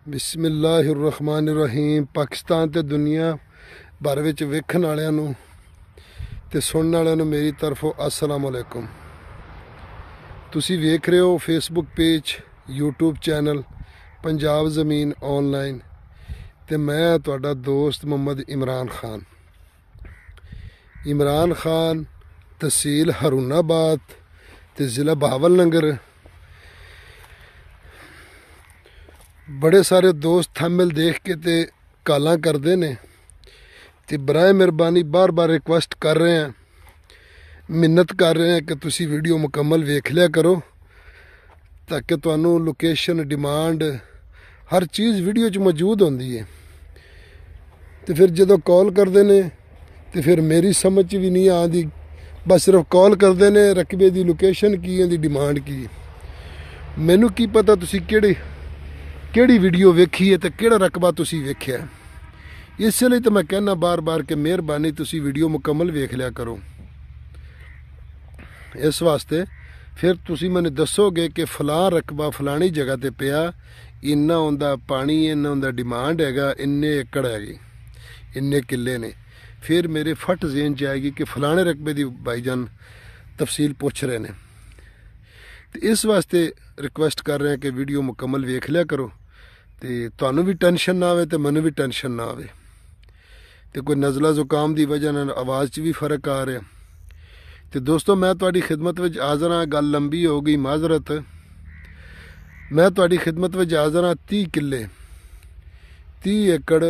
बिस्मिल्लाहिर्रहमानिर्रहीम। पाकिस्तान ते दुनिया भर विच वेखण वालियां नूं ते सुनण वालियां नूं मेरी तरफों अस्सलाम वालेकुम। तुसी वेख रहे हो Facebook page, YouTube channel Punjab ज़मीन ऑनलाइन ते मैं तुहाडा दोस्त मोहम्मद इमरान खान। इमरान खान तहसील हरूनाबाद ते ज़िला बहावलनगर। बड़े सारे दोस्त थंबनेल देख के ते कालां करते ने ते बराए मेहरबानी बार बार रिक्वेस्ट कर रहे हैं, मिन्नत कर रहे हैं कि तुसी वीडियो मुकम्मल वेख लिया करो ताकि तुहानू लोकेशन डिमांड हर चीज़ वीडियो च मौजूद होंदी है। तो फिर जदों कॉल करते ने तो फिर मेरी समझ भी नहीं आती, बस सिर्फ कॉल करते ने रकबे की लोकेशन की है, डिमांड की। मैनू की पता तुसी केड़ी वीडियो वेखी है तो केड़ा रकबा तुसी वेख्या। इसलिए तो मैं कहना बार बार कि मेहरबानी तुसी वीडियो मुकम्मल वेख लिया करो। इस वास्ते फिर तुसी मैंने दसोगे कि फलां रकबा फलानी जगह ते पिया, इन्ना उनका पानी, इन्ना उनका डिमांड हैगा, इन्ने एकड़ हैगी, इन्ने किले ने। फिर मेरे फट जेन च आएगी कि फलाने रकबे की भाईजान तफसील पूछ रहे हैं। तो इस वास्ते रिक्वेस्ट कर रहे हैं कि वीडियो मुकम्मल वेख लिया करो तो तुहानू भी टेंशन ना आवे तो मैनू भी टेंशन ना आवे। तो कोई नज़ला जुकाम की वजह नाल आवाज़ च भी फर्क आ रहा। तो दोस्तों मैं तुहाडी खिदमत विच हाज़र हाँ। गल लंबी हो गई, माजरत। मैं तुहाडी खिदमत विच हाज़र हाँ। 30 किले 30 एकड़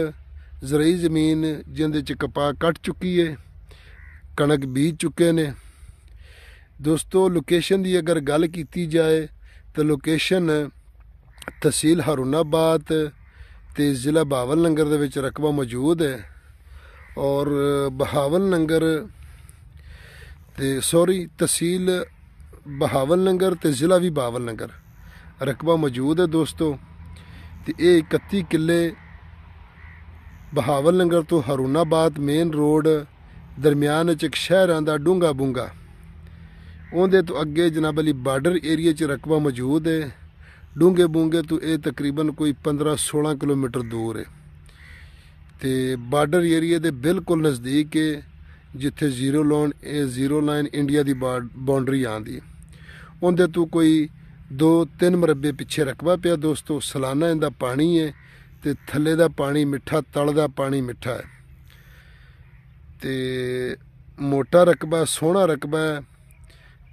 ज़रई ज़मीन जिंदे च कपाह कट चुकी है, कणक बीज चुके ने। दोस्तों लोकेशन की अगर गल की जाए तो लोकेशन तहसील हरूनाबाद ते ज़िला बहावलनगर दे विच रकबा मौजूद है। और बहावलनगर तहसील बहावलनगर ते ज़िला भी बहावलनगर रकबा मौजूद है दोस्तों। तो ये 31 किले बहावलनगर तो हरूनाबाद मेन रोड दरम्यान च एक शहर आंदा डूंगा बूंगा, उहदे तो अगे जनाब अली बार्डर एरिए च रकबा मौजूद है। डूंगे बूंगे तो ये तकरीबन कोई 15-16 किलोमीटर दूर है। तो बार्डर एरिए के बिल्कुल नज़दीक है जिथे जीरो लाइन इंडिया की बाउंड्री आती है। उनके तो कोई 2-3 मरबे पिछे रकबा पिया दोस्तों। सालाना इनका पानी है तो थले का पानी मिठा, तल का पानी मिठा है। तो मोटा रकबा, सोहना रकबा है,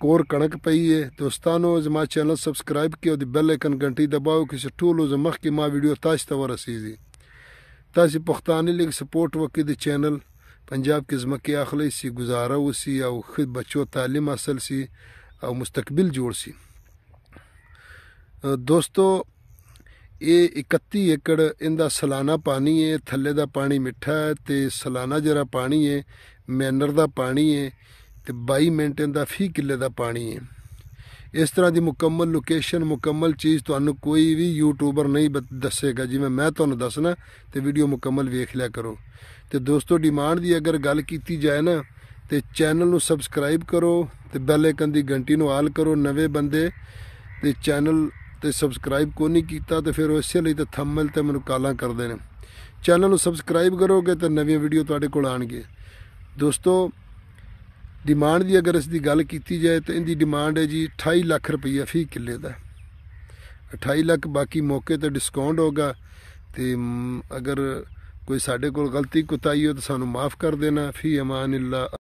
कोर कणक पई है। दोस्तानो जमा चैनल सब्सक्राइब किया, बेल आइकन घंटी दबाओ किसी टूलो जमख की माँ वीडियो ताश तवर रसीजी तासी पुख्तानी लिख सपोर्ट वकी द चैनल पंजाब के जमके आखले सी गुजारा उसी और खुद बच्चों तालीम हासिल सी और मुस्तकबिल जोड़ सी। दोस्तों ये 31 एकड़ इनका सालाना पानी है, थले का पानी मिठा है। तो सालाना जरा पानी है, मैनर का पानी है, तो 22 मिनट इनका फी किले का पानी है। इस तरह की मुकम्मल लोकेशन, मुकम्मल चीज़ तुहानू कोई भी यूट्यूबर नहीं दसेगा जिवें मैं तुहानू दसना। तो वीडियो मुकम्मल वेख लिया करो। तो दोस्तों डिमांड की अगर गल की जाए ना तो चैनल नू सब्सक्राइब करो तो बेल आइकन की घंटी नू आल करो। नवे बंदे तो चैनल तो सब्सक्राइब को नहीं किया तो फिर इस लिए तो थंबनेल ते मैनू कालां करते हैं। चैनल नू सब्सक्राइब करोगे तो नवी वीडियो तुहाडे कोल आउणगे। दोस्तों डिमांड की अगर इसकी गल की जाए तो इनकी डिमांड है जी 28 लाख रुपया फी किले का। 28 लाख, बाकी मौके तो डिस्काउंट होगा। तो अगर कोई साढ़े कोल गलती कोताही हो तो सानू माफ़ कर देना। फी अमान अल्लाह।